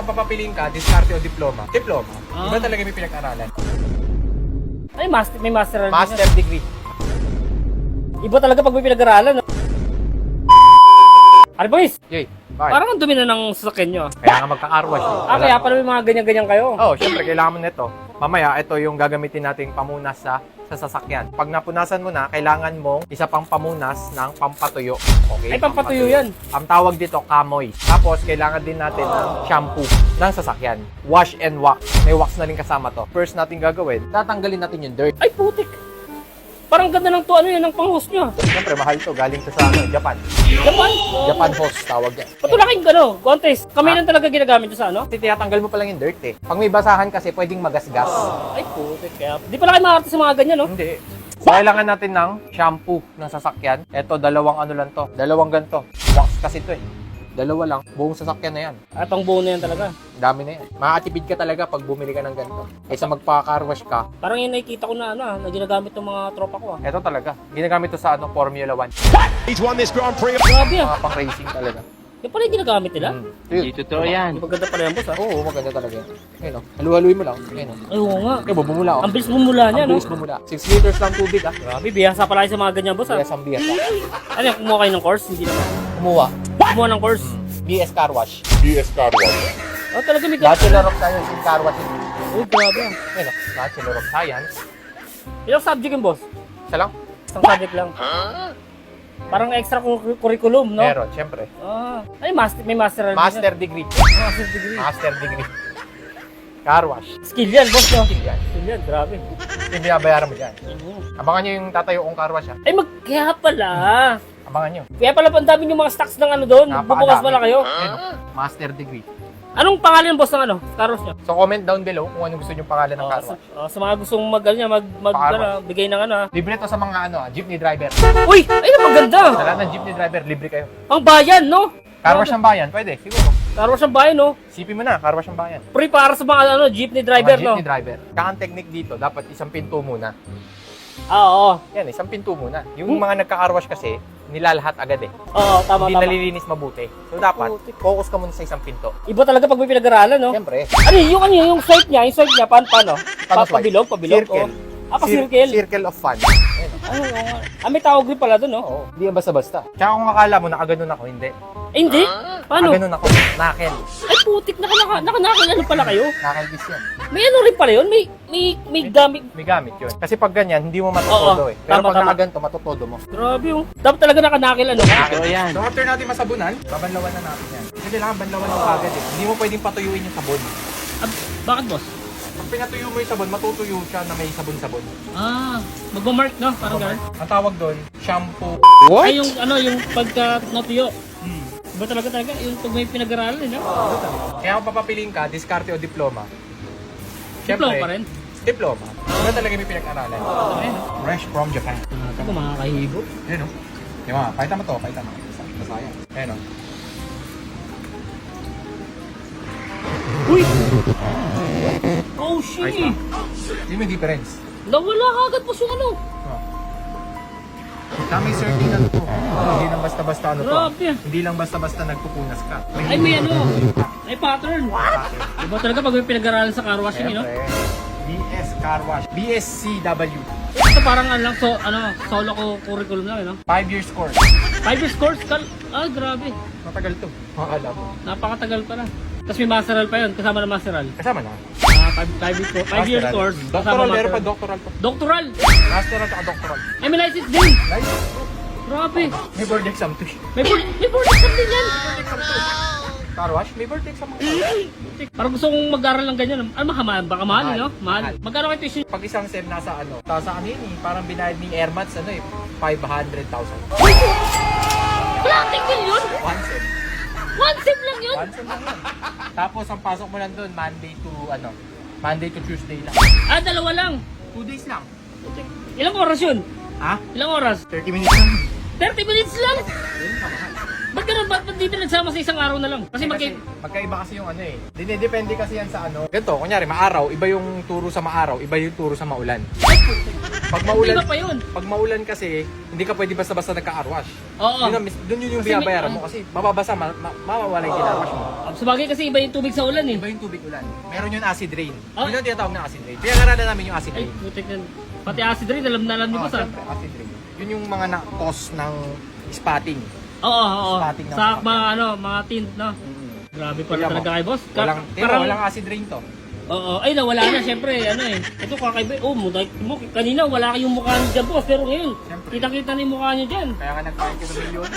Kaya kung papapiliin ka, diskarte o diploma? Diploma. Iba talaga may pinag-aralan. Ay, may master. Master degree. Iba talaga pag may pinag-aralan. No? Ano boys? Yoy, bakit? Parang ang dumi na ng sasakyan nyo. Kaya nga magka-carwash. Kaya pala may mga ganyan-ganyan kayo. Oh, syempre kailangan mo nito. Mamaya, ito yung gagamitin nating pamunas sa sasakyan. Pag napunasan mo na, kailangan mong isa pang pamunas ng pampatuyo. Okay? Ay, pampatuyo yan. Ang tawag dito, kamoy. Tapos, kailangan din natin ng shampoo ng sasakyan. Wash and wax. May wax na rin kasama to. First natin gagawin, tatanggalin natin yung dirt. Ay, putik. Parang ganda ng ano yan, ng pang-hose nyo. Siyempre, mahal to. Galing to sa Japan. Japan? Japan hose, tawag yan. Ba't wala kayong contest? Kami lang talaga ginagamit sa ano? Kasi tinatanggal mo pa lang yung dirt eh. Pag may basahan kasi, pwedeng magasgas. Ay, putik. Kaya, di pala kayo makakarte sa mga ganyan, no? Hindi. So, kailangan natin ng shampoo ng sasakyan. Ito, dalawang ano lang to. Dalawang ganito. Wax kasi to eh. Dalawa lang. Buong sasakyan na yan. Ay, pang buo na yan talaga. Dami na yan. Makakatipid ka talaga pag bumili ka ng ganito. Kaysa magpa-carwash ka. Parang yun nakikita ko na na ginagamit ng mga tropa ko. Ito talaga. Ginagamit to sa Formula 1. He's won this Grand Prix. Grabe ah. Mga pang-racing talaga. Yung pala yung ginagamit nila? Hindi totoo yan. Maganda pala yan, boss ha? Oo, maganda talaga yan. Ayun o. Halu-haluin mo lang. Ayun o. Ay, oo nga. Ayun, bumula o. Ang bilis bumula niya, Ang no? bilis bumula. 6 liters lang tubig ah. Grabe, biyasa pala kayo sa mga ganyan, boss ha? Biyas ang biyas. Ano yan, kumuha kayo ng course? Hindi naman. Kumuha. Kumuha ng course? BS Car Wash. Oh, talaga may Bachelor of Science in Car Wash. Oh, grabe ah. Ayun o. Bachelor of Science. Ilang subject yung boss? Isa lang? Isang subject lang. Parang extra curriculum, no? Meron, syempre. Ay, may master. Master degree. Master degree. Master degree. Car wash. Skill yan, boss, no? Skill yan. Skill yan, grabe. Yung binabayaran mo dyan. Abangan nyo yung tatayo kong car wash ha. Ay, kaya pala. Abangan nyo. Kaya pala pandami yung mga stocks ng ano doon. Bubukas pala kayo. Ayun, master degree. Anong pangalan, boss, ng ano? Car wash nyo? So comment down below kung ano gusto nyo pangalan ng car wash. Sa mga gustong bigay ng ano. Libre to sa mga jeepney driver. Uy! Ay, maganda! Sa lahat ng jeepney driver, libre kayo. Pang bayan, no? Car wash ng bayan, pwede, siguro. Car wash ng bayan, no? Sipin mo na, car wash ng bayan. Free para sa mga jeepney driver, Mga no? jeepney driver. Kaya ang technique dito, dapat isang pinto muna. Oo. Yan, isang pinto muna. Yung mga nagka-car wash kasi, nilalahat agad eh. Oo, tama, Hindi tama. nalilinis mabuti. So dapat, focus ka muna sa isang pinto. Iba talaga pag may pinag-aralan, no? Siyempre, Yung swipe niya, paano? Paano swipe? Pabilog? Circle. Circle. Circle of fun. Ayun, oh. Oo nga. May tawag din pala doon, no? Oo, hindi yan basta-basta. Tsaka kung akala mo, nakaganon ako, hindi. Hindi? Paano? Nakaganon ako, knuckle. Ay, putik, nakanakil ano pala kayo? Knuckle kiss yan. May ano rin pala yun? May gamit. May gamit yun. Kasi pag ganyan, hindi mo matutodo eh. Pero Tama, pag tama. nakaganto, matutodo mo. Grabe yung. Dapat talaga nakanakil ano? Knuckle yan. So after natin masabunan, babanlawan na natin yan. Kasi kailangan banlawan ng kagad eh. Hindi mo pwedeng patuyuin yung sabon. Bakit, boss? Pag pinatuyo mo yung sabon, matutuyo siya na may sabon-sabon. Magmamark, no? Parang gano'n. Ang tawag doon, shampoo. Ay, yung pagka natuyo. Iba talaga, yung pag may pinag-aralan, no? Kaya kung papapiliin ka, diskarte o diploma? Diploma pa rin. Diploma. Iba talaga may pinag-aralan. Ayun, no? Fresh from Japan. Ako, makakahibo. Ayun o. Di ba? Pakita mo to, pakita mo. Masaya. Ayun o. Uy! Oh, shit! Hindi mo yung difference. Nawala kagad po yung ano. May certain ano to. Hindi lang basta-basta ano to. Grabe. Hindi lang basta-basta nagpupunas ka. Ay, may ano. May pattern. Iba talaga pag may pinag-aralan sa car washing, no? Siyempre, BS Car Wash. BSCW. Ito parang solo ko curriculum lang, no? 5 years course. 5 years course? Grabe. Matagal to. Makakala mo. Napakatagal pala. Tapos may masteral pa yun, kasama na masteral. Kasama na. 5 years course. Doctoral, kasama meron pa masteral. doctoral to. Doctoral! Masteral at doctoral. May license din! License. Grabe! May board exam to. May board exam din yan! Car wash? May board exam. Parang gusto kong mag-aral ng ganyan. Baka mahal, Mahal. no? Mahal. Magkano kayo tuition? Pag isang SEM nasa ano, sa ano yun eh, parang binayad ni Airmats, 500,000. Plating din yun! One SEM. One sim lang yun! One SEM lang yun. Tapos ang pasok mo lang doon, Monday to Tuesday lang. Dalawa lang. 2 days lang. Ilang oras yun? Ha? Ilang oras? 30 minutes lang. 30 minutes lang! Ba't ganun? Ba't dito nagsama sa isang araw na lang? Kasi Magkaiba kasi yung ano eh. Depende kasi yan sa ano. Ganito, kunyari maaraw, iba yung turo sa maaraw, iba yung turo sa maulan. Pag maulan, Iba pa yun. pag maulan kasi, hindi ka pwede basta-basta nagka-car wash. Oo. Doon yun yung Kasi may- binabayaran mo kasi mababasa, mawawala yung car wash mo. Sabagay kasi iba yung tubig sa ulan eh. Iba yung tubig ulan. Meron yung acid rain. Ah. Yun ang tinatawag na acid rain. Pinag-aralan namin yung acid Ay, rain. putik na. Pati acid rin, alam na alam niyo Oo, boss ah. syempre, acid rain. Yun yung mga na-cause ng spotting. Oo, oo. Spotting ng Sa sasakyan. mga ano, mga tint, no? Grabe pala Tingnan mo. talaga kay boss. Walang acid rain to. Oo, ay nawala na syempre, ano eh. Ito kakaiba. Oh, kanina wala kayong mukha niyo dyan boss, pero ngayon, Syempre. kita-kita na yung mukha niyo dyan. Kaya nga nag-5 milyon.